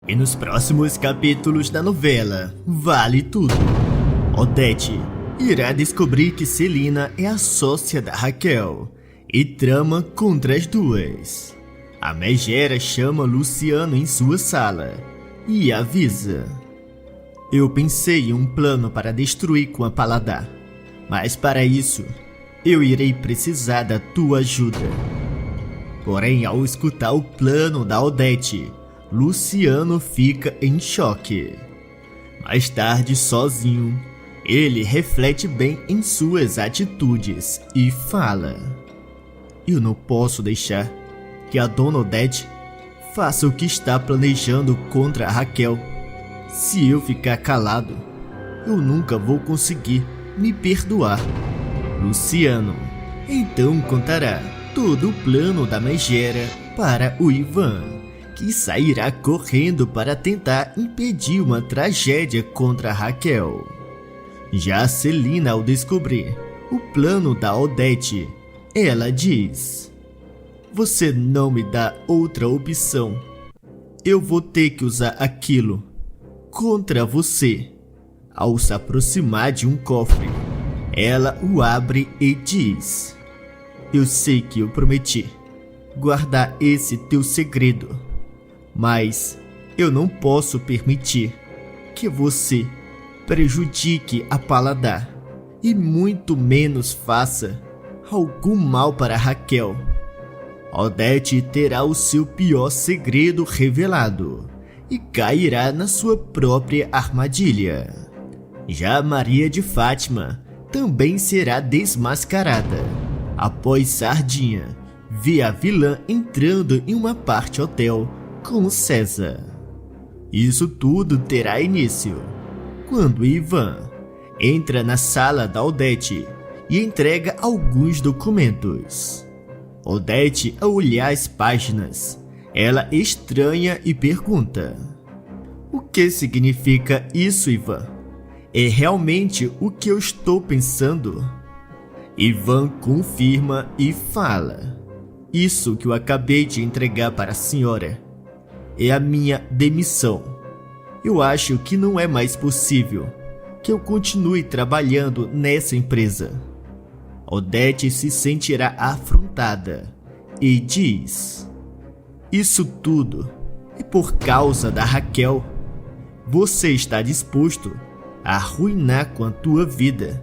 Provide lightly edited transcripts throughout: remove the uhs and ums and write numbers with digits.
E nos próximos capítulos da novela Vale Tudo, Odete irá descobrir que Celina é a sócia da Raquel e trama contra as duas. A megera chama Luciano em sua sala e avisa: eu pensei em um plano para destruir com a Paladar, mas para isso eu irei precisar da tua ajuda. Porém, ao escutar o plano da Odete, Luciano fica em choque. Mais tarde, sozinho, ele reflete bem em suas atitudes e fala: eu não posso deixar que a dona Odete faça o que está planejando contra a Raquel. Se eu ficar calado, eu nunca vou conseguir me perdoar. Luciano então contará todo o plano da megera para o Ivan, que sairá correndo para tentar impedir uma tragédia contra a Raquel. Já a Celina, ao descobrir o plano da Odete, ela diz: você não me dá outra opção. Eu vou ter que usar aquilo contra você. Ao se aproximar de um cofre, ela o abre e diz: eu sei que eu prometi guardar esse teu segredo, mas eu não posso permitir que você prejudique a Paladar e muito menos faça algum mal para Raquel. Odete terá o seu pior segredo revelado e cairá na sua própria armadilha. Já Maria de Fátima também será desmascarada após Sardinha ver a vilã entrando em uma parte hotel com César. Isso tudo terá início quando Ivan entra na sala da Odete e entrega alguns documentos. Odete, ao olhar as páginas, ela estranha e pergunta: o que significa isso, Ivan? É realmente o que eu estou pensando? Ivan confirma e fala: isso que eu acabei de entregar para a senhora é a minha demissão. Eu acho que não é mais possível que eu continue trabalhando nessa empresa. Odete se sentirá afrontada e diz: isso tudo é por causa da Raquel. Você está disposto a arruinar com a tua vida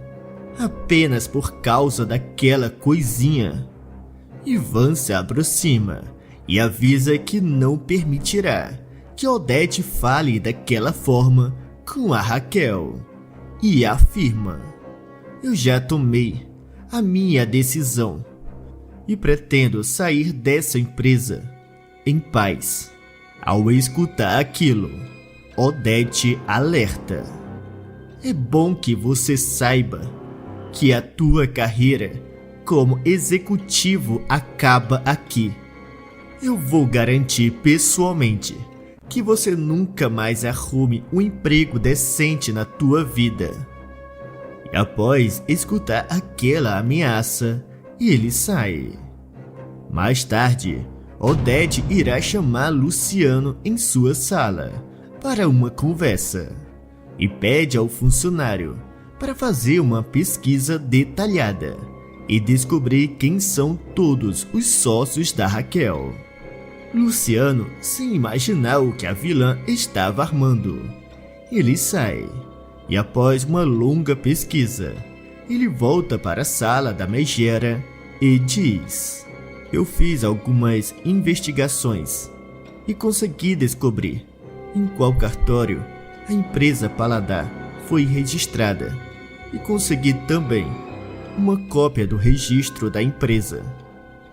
apenas por causa daquela coisinha. Ivan se aproxima e avisa que não permitirá que Odete fale daquela forma com a Raquel e afirma: eu já tomei a minha decisão e pretendo sair dessa empresa em paz. Ao escutar aquilo, Odete alerta: é bom que você saiba que a tua carreira como executivo acaba aqui. Eu vou garantir pessoalmente que você nunca mais arrume um emprego decente na tua vida. E após escutar aquela ameaça, ele sai. Mais tarde, Odete irá chamar Luciano em sua sala para uma conversa e pede ao funcionário para fazer uma pesquisa detalhada e descobrir quem são todos os sócios da Raquel. Luciano, sem imaginar o que a vilã estava armando, ele sai e, após uma longa pesquisa, ele volta para a sala da megera e diz: eu fiz algumas investigações e consegui descobrir em qual cartório a empresa Paladar foi registrada e consegui também uma cópia do registro da empresa.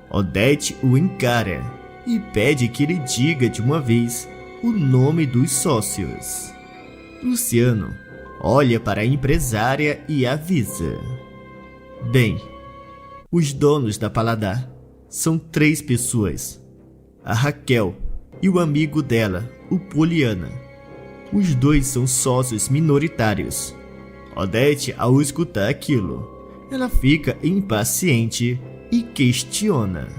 Odete o encara e pede que ele diga de uma vez o nome dos sócios. Luciano olha para a empresária e avisa: bem, os donos da Paladar são 3 pessoas: a Raquel e o amigo dela, o Poliana. Os 2 são sócios minoritários. Odete, ao escutar aquilo, ela fica impaciente e questiona: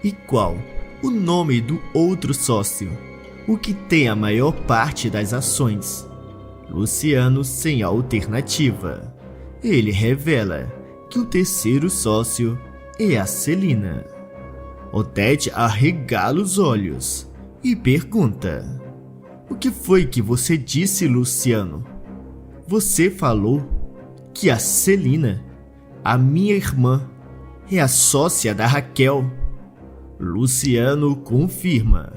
e qual o nome do outro sócio? o que tem a maior parte das ações. Luciano sem alternativa. Ele revela que o terceiro sócio é a Celina. Odete arregala os olhos e pergunta: o que foi que você disse, Luciano? Você falou que a Celina, a minha irmã, é a sócia da Raquel. Luciano confirma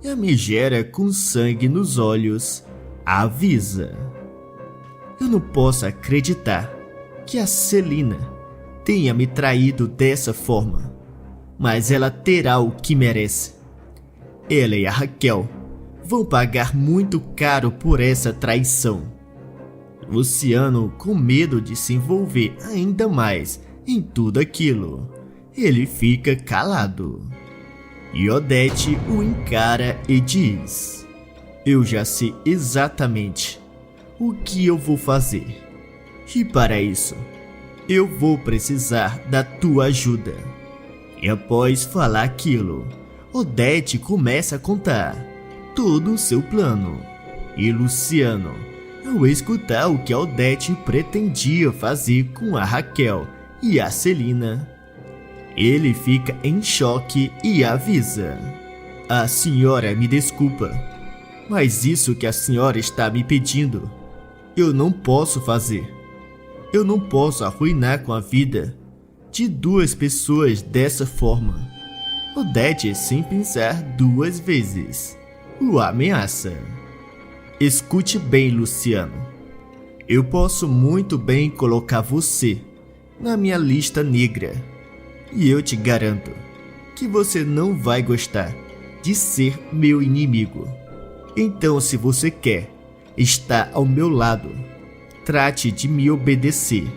e a megera com sangue nos olhos avisa: eu não posso acreditar que a Celina tenha me traído dessa forma, mas ela terá o que merece. Ela e a Raquel vão pagar muito caro por essa traição. Luciano, com medo de se envolver ainda mais em tudo aquilo, ele fica calado. E Odete o encara e diz: eu já sei exatamente o que eu vou fazer. E para isso, eu vou precisar da tua ajuda. E após falar aquilo, Odete começa a contar todo o seu plano. E Luciano, ao escutar o que a Odete pretendia fazer com a Raquel e a Celina, ele fica em choque e avisa: a senhora me desculpa, mas isso que a senhora está me pedindo, eu não posso fazer. Eu não posso arruinar com a vida de duas pessoas dessa forma. Odete, sem pensar duas vezes, o ameaça. Escute bem, Luciano. Eu posso muito bem colocar você na minha lista negra. E eu te garanto que você não vai gostar de ser meu inimigo. Então, se você quer estar ao meu lado, trate de me obedecer.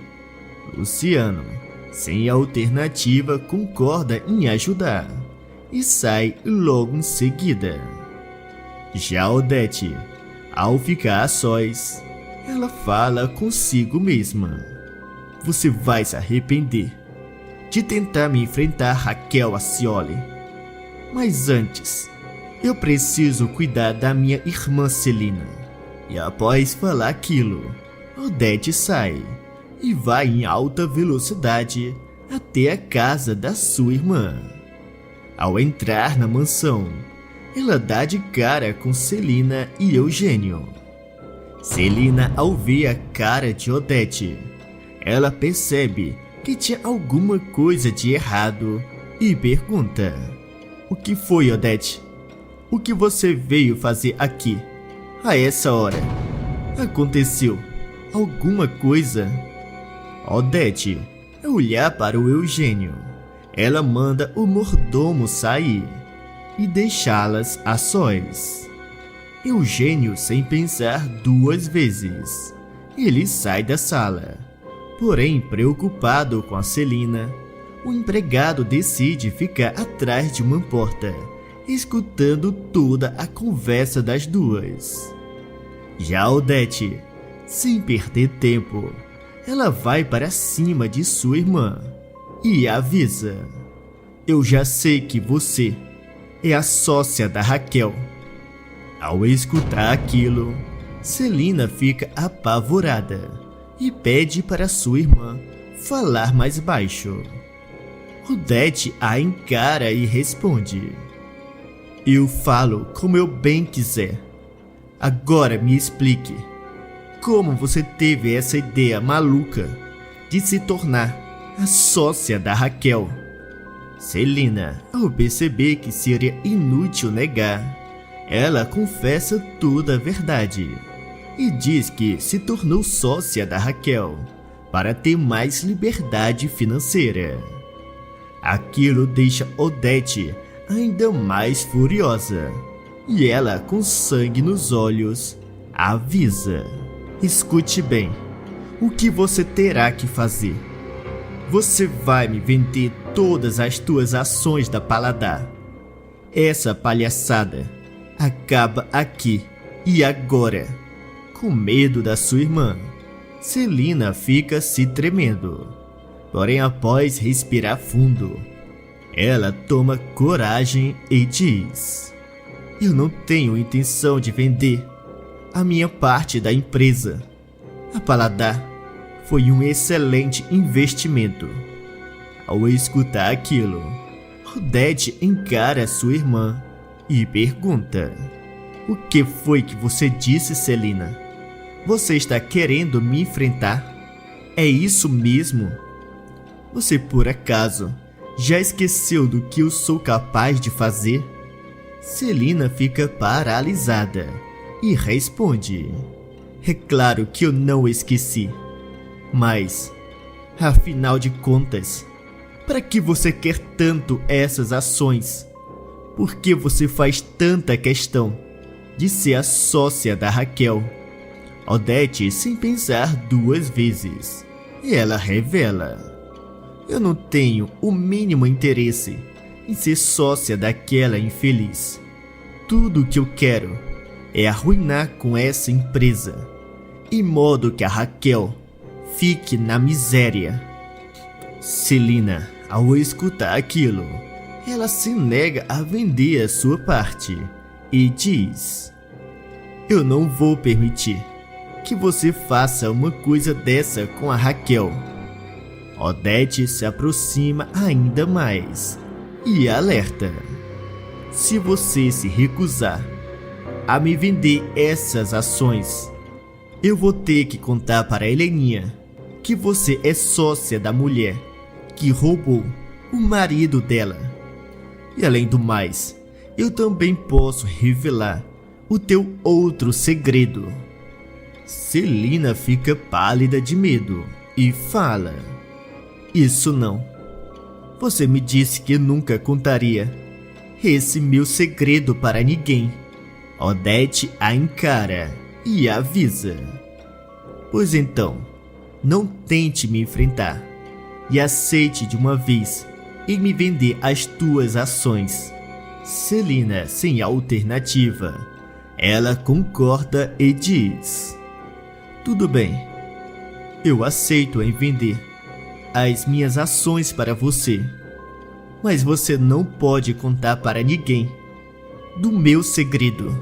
Luciano, sem alternativa, concorda em ajudar e sai logo em seguida. Já Odete, ao ficar a sós, ela fala consigo mesma: você vai se arrepender de tentar me enfrentar, Raquel Acioli. Mas antes, eu preciso cuidar da minha irmã Celina. E após falar aquilo, Odete sai e vai em alta velocidade até a casa da sua irmã. Ao entrar na mansão, ela dá de cara com Celina e Eugênio. Celina, ao ver a cara de Odete, ela percebe que tinha alguma coisa de errado e pergunta: o que foi, Odete? O que você veio fazer aqui a essa hora? Aconteceu alguma coisa? Odete, ao olhar para o Eugênio, ela manda o mordomo sair e deixá-las a sós. Eugênio, sem pensar duas vezes, ele sai da sala. Porém, preocupado com a Celina, o empregado decide ficar atrás de uma porta, escutando toda a conversa das duas. Já Odete, sem perder tempo, ela vai para cima de sua irmã e avisa: eu já sei que você é a sócia da Raquel. Ao escutar aquilo, Celina fica apavorada e pede para sua irmã falar mais baixo. Odete a encara e responde: eu falo como eu bem quiser. Agora me explique, como você teve essa ideia maluca de se tornar a sócia da Raquel? Celina, ao perceber que seria inútil negar, ela confessa toda a verdade e diz que se tornou sócia da Raquel para ter mais liberdade financeira. Aquilo deixa Odete ainda mais furiosa e ela, com sangue nos olhos, avisa: escute bem, o que você terá que fazer? Você vai me vender todas as tuas ações da Paladar. Essa palhaçada acaba aqui e agora. Com medo da sua irmã, Celina fica se tremendo. Porém, após respirar fundo, ela toma coragem e diz: Eu não tenho intenção de vender a minha parte da empresa. A Paladar foi um excelente investimento. Ao escutar aquilo, Odete encara sua irmã e pergunta: o que foi que você disse, Celina? Você está querendo me enfrentar? É isso mesmo? Você por acaso já esqueceu do que eu sou capaz de fazer? Celina fica paralisada e responde: é claro que eu não esqueci. Mas, afinal de contas, para que você quer tanto essas ações? Por que você faz tanta questão de ser a sócia da Raquel? Odete, sem pensar duas vezes, ela revela: eu não tenho o mínimo interesse em ser sócia daquela infeliz. Tudo o que eu quero é arruinar com essa empresa, em modo que a Raquel fique na miséria. Celina, ao escutar aquilo, ela se nega a vender a sua parte e diz: eu não vou permitir que você faça uma coisa dessa com a Raquel. Odete se aproxima ainda mais e alerta: se você se recusar a me vender essas ações, eu vou ter que contar para a Heleninha que você é sócia da mulher que roubou o marido dela. E além do mais, eu também posso revelar o teu outro segredo. Celina fica pálida de medo e fala: isso não. Você me disse que nunca contaria esse meu segredo para ninguém. Odete a encara e avisa: pois então, não tente me enfrentar e aceite de uma vez em me vender as tuas ações. Celina, sem alternativa, ela concorda e diz: tudo bem, eu aceito em vender as minhas ações para você, mas você não pode contar para ninguém do meu segredo.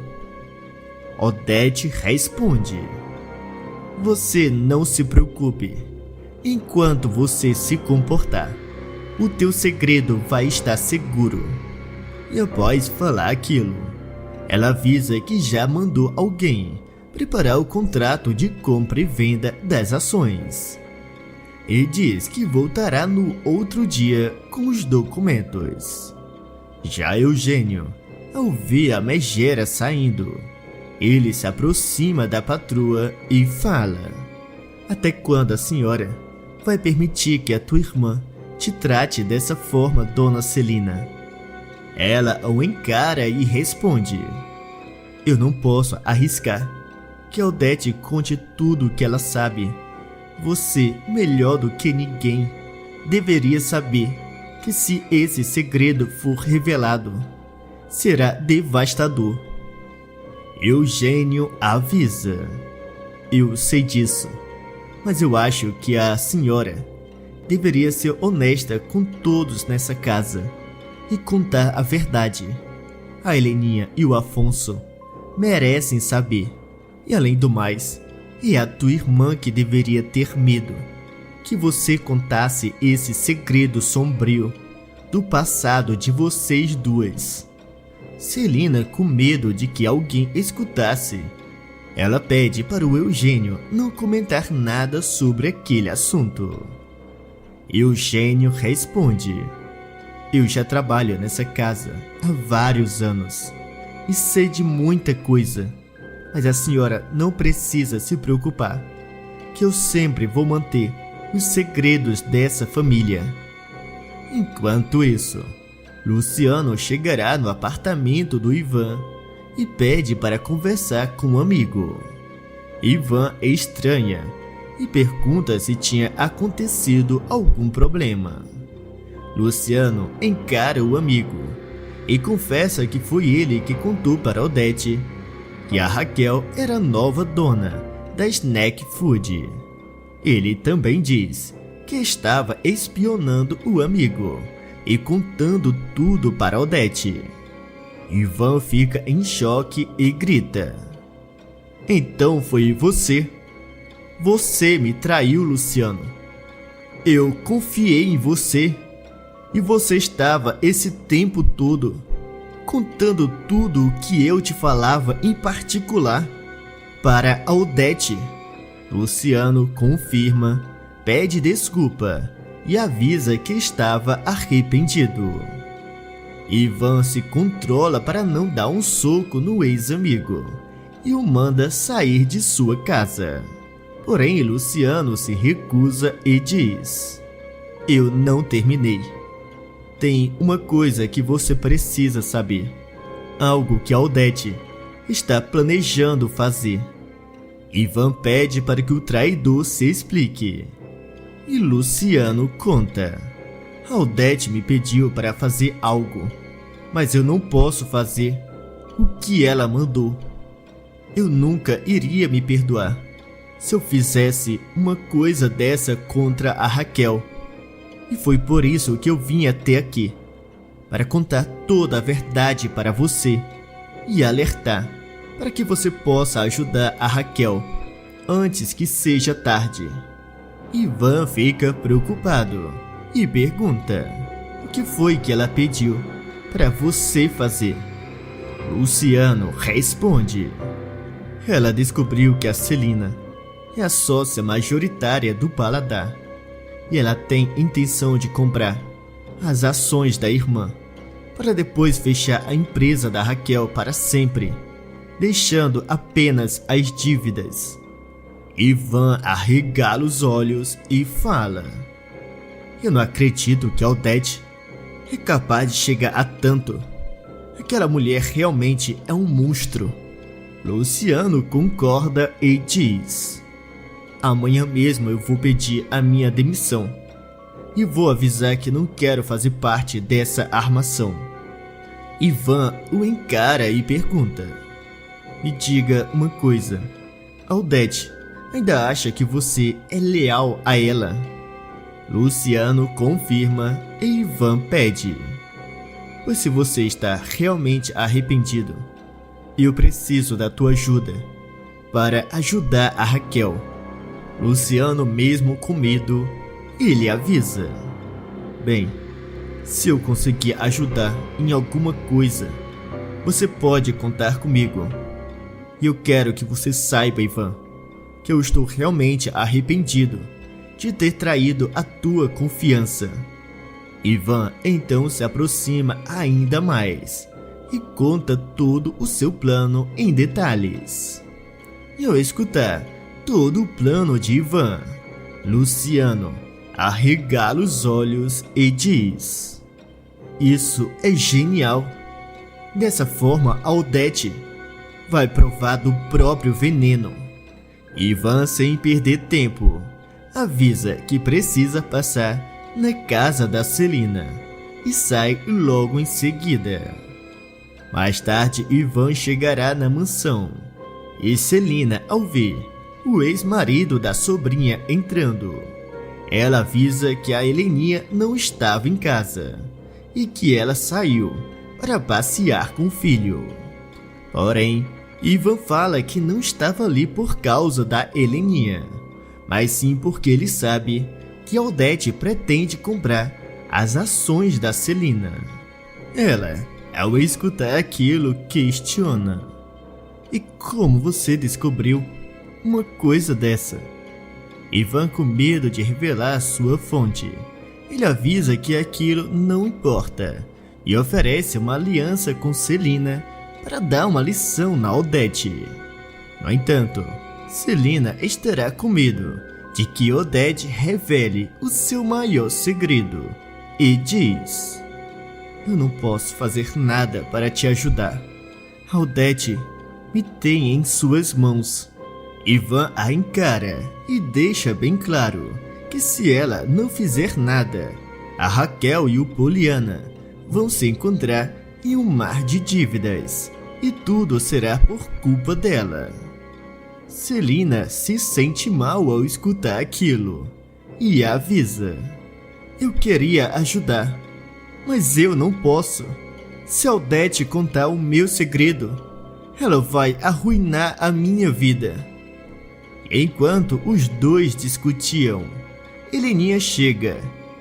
Odete responde: você não se preocupe, enquanto você se comportar, o teu segredo vai estar seguro. E após falar aquilo, ela avisa que já mandou alguém preparar o contrato de compra e venda das ações. E diz que voltará no outro dia com os documentos. Já Eugênio, ao ver a megera saindo, ele se aproxima da patroa e fala: até quando a senhora vai permitir que a tua irmã te trate dessa forma, dona Celina? Ela o encara e responde: eu não posso arriscar que a Odete conte tudo o que ela sabe. Você, melhor do que ninguém, deveria saber que se esse segredo for revelado, será devastador. Eugênio avisa: eu sei disso, mas eu acho que a senhora deveria ser honesta com todos nessa casa e contar a verdade. A Heleninha e o Afonso merecem saber. E além do mais, é a tua irmã que deveria ter medo que você contasse esse segredo sombrio do passado de vocês duas. Celina, com medo de que alguém escutasse, ela pede para o Eugênio não comentar nada sobre aquele assunto. Eugênio responde: eu já trabalho nessa casa há vários anos e sei de muita coisa, mas a senhora não precisa se preocupar, que eu sempre vou manter os segredos dessa família. Enquanto isso, Luciano chegará no apartamento do Ivan e pede para conversar com um amigo. Ivan estranha e pergunta se tinha acontecido algum problema. Luciano encara o amigo e confessa que foi ele que contou para Odete que a Raquel era a nova dona da Snack Food. Ele também diz que estava espionando o amigo e contando tudo para Odete. Ivan fica em choque e grita: então foi você. Você me traiu, Luciano. Eu confiei em você. E você estava esse tempo todo contando tudo o que eu te falava em particular para a Odete. Luciano confirma, pede desculpa e avisa que estava arrependido. Ivan se controla para não dar um soco no ex-amigo e o manda sair de sua casa. Porém, Luciano se recusa e diz: eu não terminei. Tem uma coisa que você precisa saber. Algo que a Odete está planejando fazer. Ivan pede para que o traidor se explique. E Luciano conta: a Odete me pediu para fazer algo, mas eu não posso fazer o que ela mandou. Eu nunca iria me perdoar se eu fizesse uma coisa dessa contra a Raquel. E foi por isso que eu vim até aqui, para contar toda a verdade para você e alertar para que você possa ajudar a Raquel antes que seja tarde. Ivan fica preocupado e pergunta: o que foi que ela pediu para você fazer? Luciano responde: ela descobriu que a Celina é a sócia majoritária do Paladar e ela tem intenção de comprar as ações da irmã para depois fechar a empresa da Raquel para sempre, deixando apenas as dívidas. Ivan arregala os olhos e fala: eu não acredito que a Odete é capaz de chegar a tanto. Aquela mulher realmente é um monstro. Luciano concorda e diz: amanhã mesmo eu vou pedir a minha demissão e vou avisar que não quero fazer parte dessa armação. Ivan o encara e pergunta: me diga uma coisa, a Odete ainda acha que você é leal a ela? Luciano confirma e Ivan pede: pois se você está realmente arrependido, eu preciso da tua ajuda para ajudar a Raquel. Luciano, mesmo com medo, ele avisa: bem, se eu conseguir ajudar em alguma coisa, você pode contar comigo. E eu quero que você saiba, Ivan, que eu estou realmente arrependido de ter traído a tua confiança. Ivan então se aproxima ainda mais e conta todo o seu plano em detalhes. E ao escutar todo o plano de Ivan, Luciano arregala os olhos e diz: isso é genial. Dessa forma, a Odete vai provar do próprio veneno. Ivan, sem perder tempo, avisa que precisa passar na casa da Celina e sai logo em seguida. Mais tarde, Ivan chegará na mansão e Celina, ao ver o ex-marido da sobrinha entrando, ela avisa que a Heleninha não estava em casa e que ela saiu para passear com o filho. Porém, Ivan fala que não estava ali por causa da Heleninha, mas sim porque ele sabe que a Odete pretende comprar as ações da Celina. Ela, ao escutar aquilo, questiona: e como você descobriu uma coisa dessa? Ivan, com medo de revelar sua fonte, ele avisa que aquilo não importa e oferece uma aliança com Celina para dar uma lição na Odete. No entanto, Celina estará com medo de que Odete revele o seu maior segredo e diz: eu não posso fazer nada para te ajudar. A Odete me tem em suas mãos. Ivan a encara e deixa bem claro que se ela não fizer nada, a Raquel e o Poliana vão se encontrar em um mar de dívidas e tudo será por culpa dela. Celina se sente mal ao escutar aquilo e avisa: eu queria ajudar, mas eu não posso. Se a Odete contar o meu segredo, ela vai arruinar a minha vida. Enquanto os dois discutiam, Heleninha chega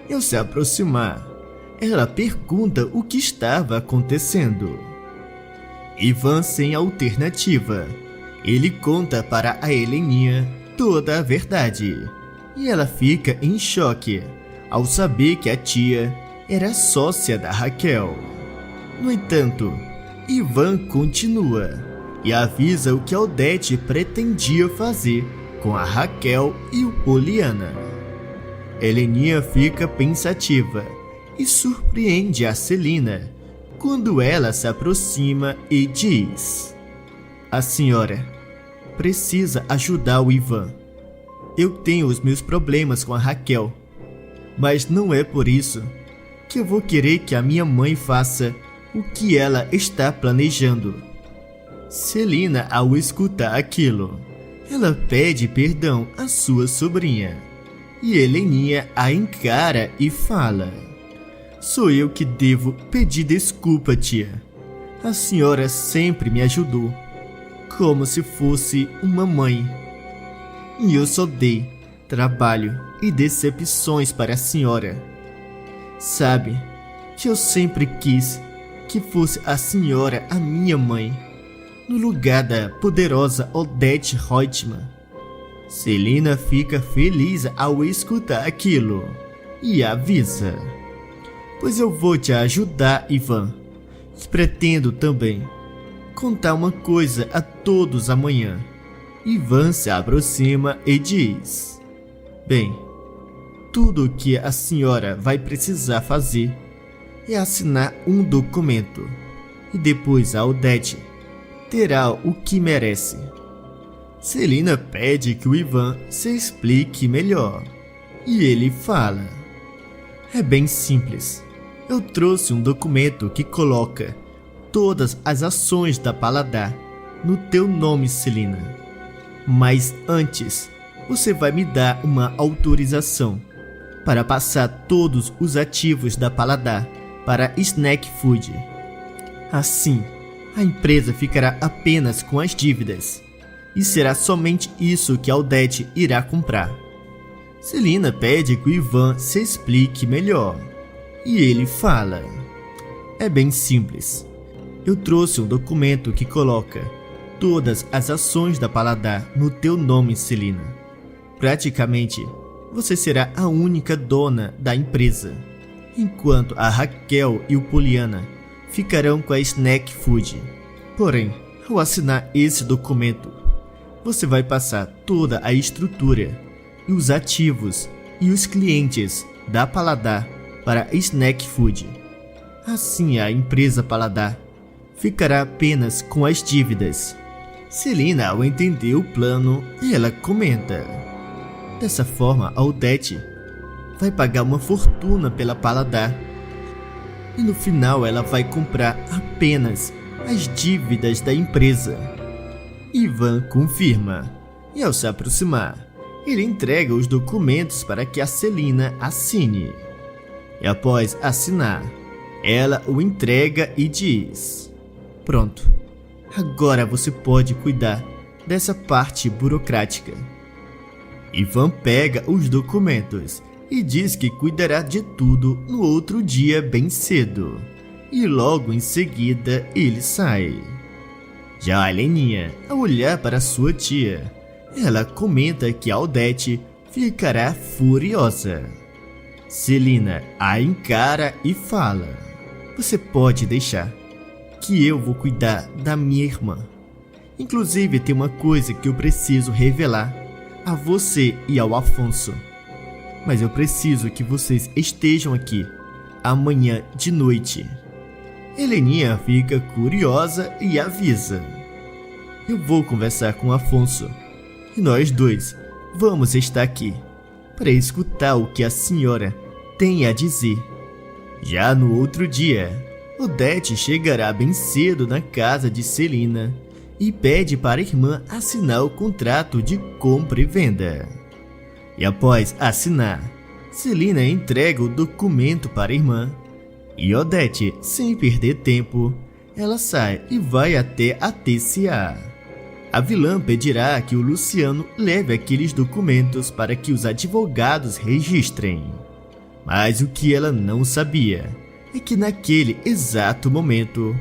e, ao se aproximar, ela pergunta o que estava acontecendo. Ivan, sem alternativa, ele conta para a Heleninha toda a verdade e ela fica em choque ao saber que a tia era sócia da Raquel. No entanto, Ivan continua e avisa o que a Odete pretendia fazer com a Raquel e o Poliana. Heleninha fica pensativa e surpreende a Celina quando ela se aproxima e diz: "A senhora precisa ajudar o Ivan. Eu tenho os meus problemas com a Raquel, mas não é por isso que eu vou querer que a minha mãe faça o que ela está planejando." Celina, ao escutar aquilo, ela pede perdão à sua sobrinha e Heleninha a encara e fala: "Sou eu que devo pedir desculpa, tia. A senhora sempre me ajudou, como se fosse uma mãe. E eu só dei trabalho e decepções para a senhora. Sabe que eu sempre quis que fosse a senhora a minha mãe, no lugar da poderosa Odete Reutemann." Celina fica feliz ao escutar aquilo e avisa: "Pois eu vou te ajudar, Ivan. E pretendo também contar uma coisa a todos amanhã." Ivan se aproxima e diz: "Bem, tudo o que a senhora vai precisar fazer é assinar um documento e depois a Odete terá o que merece." Celina pede que o Ivan se explique melhor e ele fala: "É bem simples. Eu trouxe um documento que coloca todas as ações da Paladar no teu nome, Celina. Mas antes, você vai me dar uma autorização para passar todos os ativos da Paladar para Snack Food. Assim, a empresa ficará apenas com as dívidas e será somente isso que a Odete irá comprar." Celina pede que o Ivan se explique melhor e ele fala: "É bem simples. Eu trouxe um documento que coloca todas as ações da Paladar no teu nome, Celina. Praticamente, você será a única dona da empresa, enquanto a Raquel e o Poliana ficarão com a Snack Food. Porém, ao assinar esse documento, você vai passar toda a estrutura e os ativos e os clientes da Paladar para a Snack Food. Assim, a empresa Paladar ficará apenas com as dívidas." Celina, ao entender o plano, ela comenta: "Dessa forma, a Odete vai pagar uma fortuna pela Paladar e no final ela vai comprar apenas as dívidas da empresa." Ivan confirma e, ao se aproximar, ele entrega os documentos para que a Celina assine. E após assinar, ela o entrega e diz: "Pronto, agora você pode cuidar dessa parte burocrática." Ivan pega os documentos e diz que cuidará de tudo no outro dia bem cedo. E logo em seguida ele sai. Já a Heleninha, ao olhar para sua tia, ela comenta que a Odete ficará furiosa. Celina a encara e fala: "Você pode deixar, que eu vou cuidar da minha irmã. Inclusive tem uma coisa que eu preciso revelar a você e ao Afonso. Mas eu preciso que vocês estejam aqui amanhã de noite." Heleninha fica curiosa e avisa: "Eu vou conversar com Afonso e nós dois vamos estar aqui para escutar o que a senhora tem a dizer." Já no outro dia, Odete chegará bem cedo na casa de Celina e pede para a irmã assinar o contrato de compra e venda. E após assinar, Celina entrega o documento para a irmã E Odete, sem perder tempo, ela sai e vai até a TCA. A vilã pedirá que o Luciano leve aqueles documentos para que os advogados registrem. Mas o que ela não sabia é que naquele exato momento,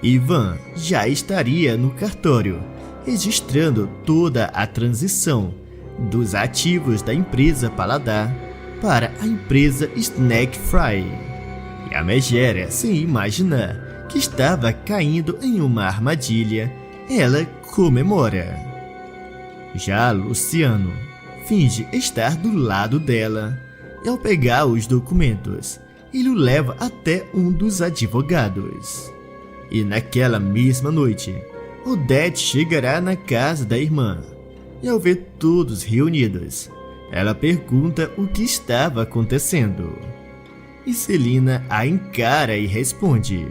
Ivan já estaria no cartório, registrando toda a transição dos ativos da empresa Paladar para a empresa Snack Fry. E a Megera, sem imaginar que estava caindo em uma armadilha, ela comemora. Já Luciano finge estar do lado dela e, ao pegar os documentos, ele o leva até um dos advogados. E naquela mesma noite, Odete chegará na casa da irmã e, ao ver todos reunidos, ela pergunta o que estava acontecendo. E Celina a encara e responde: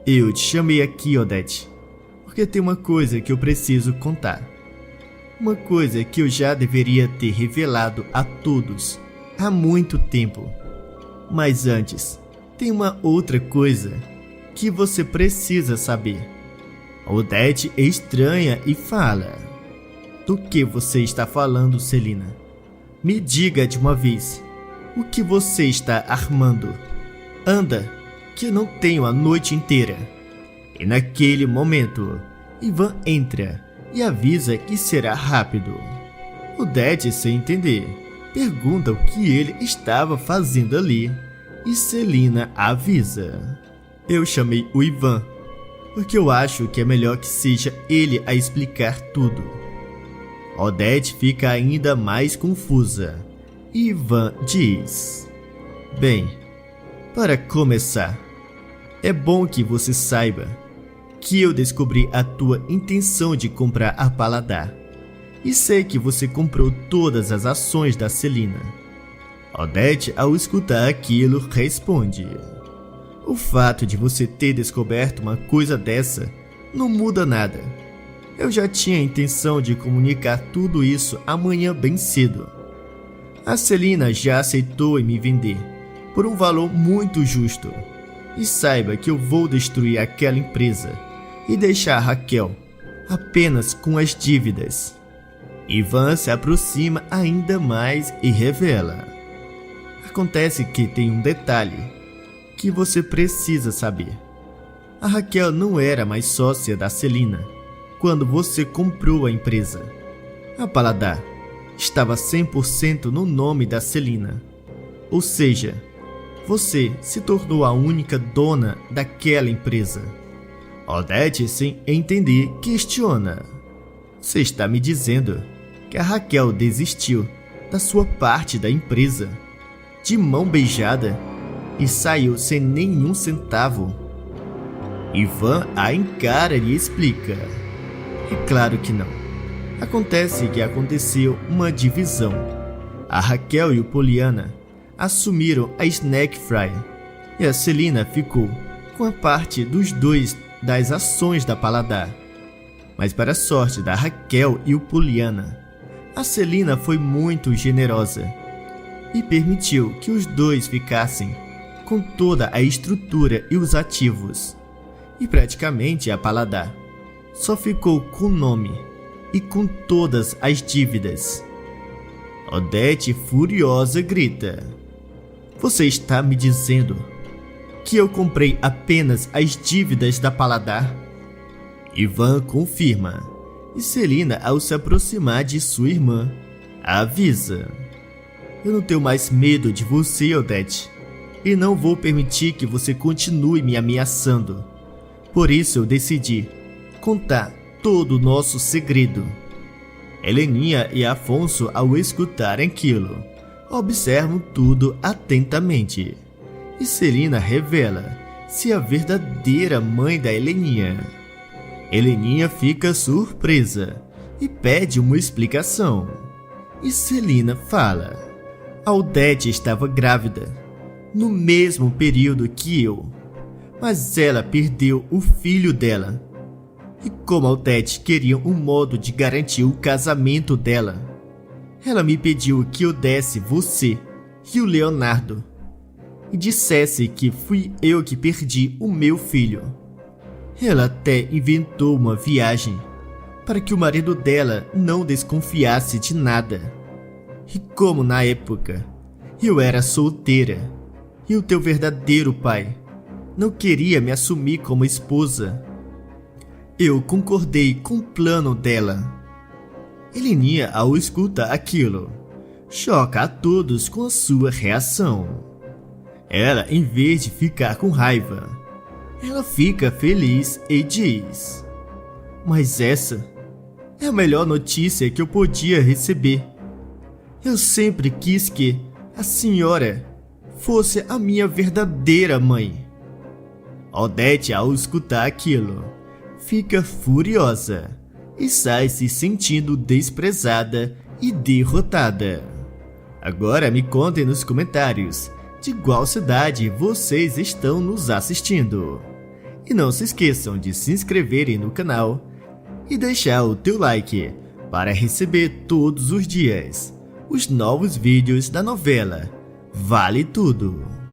"Eu te chamei aqui, Odete, porque tem uma coisa que eu preciso contar. Uma coisa que eu já deveria ter revelado a todos há muito tempo. Mas antes, tem uma outra coisa que você precisa saber." Odete estranha e fala: "Do que você está falando, Celina? Me diga de uma vez, o que você está armando? Anda, que não tenho a noite inteira." E naquele momento, Ivan entra e avisa que será rápido. Odete, sem entender, pergunta o que ele estava fazendo ali e Celina avisa: "Eu chamei o Ivan porque eu acho que é melhor que seja ele a explicar tudo." Odete fica ainda mais confusa e Ivan diz: "Bem, para começar, é bom que você saiba que eu descobri a tua intenção de comprar a Paladar e sei que você comprou todas as ações da Celina." Odete, ao escutar aquilo, responde: "O fato de você ter descoberto uma coisa dessa não muda nada. Eu já tinha a intenção de comunicar tudo isso amanhã bem cedo. A Celina já aceitou em me vender por um valor muito justo. E saiba que eu vou destruir aquela empresa e deixar Raquel apenas com as dívidas." Ivan se aproxima ainda mais e revela: "Acontece que tem um detalhe que você precisa saber. A Raquel não era mais sócia da Celina quando você comprou a empresa. A Paladar estava 100% no nome da Celina. Ou seja, você se tornou a única dona daquela empresa." Odete, sem entender, questiona: "Você está me dizendo que a Raquel desistiu da sua parte da empresa, de mão beijada, e saiu sem nenhum centavo?" Ivan a encara e explica: "É claro que não. Acontece que aconteceu uma divisão. A Raquel e o Poliana assumiram a Snack Fry e a Celina ficou com a parte dos dois das ações da Paladar. Mas, para a sorte da Raquel e o Poliana, a Celina foi muito generosa e permitiu que os dois ficassem com toda a estrutura e os ativos. E praticamente a Paladar só ficou com o nome e com todas as dívidas." Odete, furiosa, grita: "Você está me dizendo que eu comprei apenas as dívidas da Paladar?" Ivan confirma, e Celina, ao se aproximar de sua irmã, avisa: "Eu não tenho mais medo de você, Odete, e não vou permitir que você continue me ameaçando. Por isso eu decidi contar todo o nosso segredo." Heleninha e Afonso, ao escutarem aquilo, observam tudo atentamente. E Celina revela ser a verdadeira mãe da Heleninha. Heleninha fica surpresa e pede uma explicação. E Celina fala: "A Odete estava grávida no mesmo período que eu, mas ela perdeu o filho dela. E como a Odete queria um modo de garantir o casamento dela, ela me pediu que eu desse você e o Leonardo. e dissesse que fui eu que perdi o meu filho. Ela até inventou uma viagem para que o marido dela não desconfiasse de nada. E como na época eu era solteira e o teu verdadeiro pai não queria me assumir como esposa, eu concordei com o plano dela. Heleninha, ao escutar aquilo, choca a todos com a sua reação. Ela, em vez de ficar com raiva, ela fica feliz e diz: mas essa é a melhor notícia que eu podia receber. Eu sempre quis que a senhora fosse a minha verdadeira mãe. Odete, ao escutar aquilo, fica furiosa e sai se sentindo desprezada e derrotada. Agora me contem nos comentários de qual cidade vocês estão nos assistindo. E não se esqueçam de se inscreverem no canal e deixar o teu like para receber todos os dias os novos vídeos da novela Vale Tudo.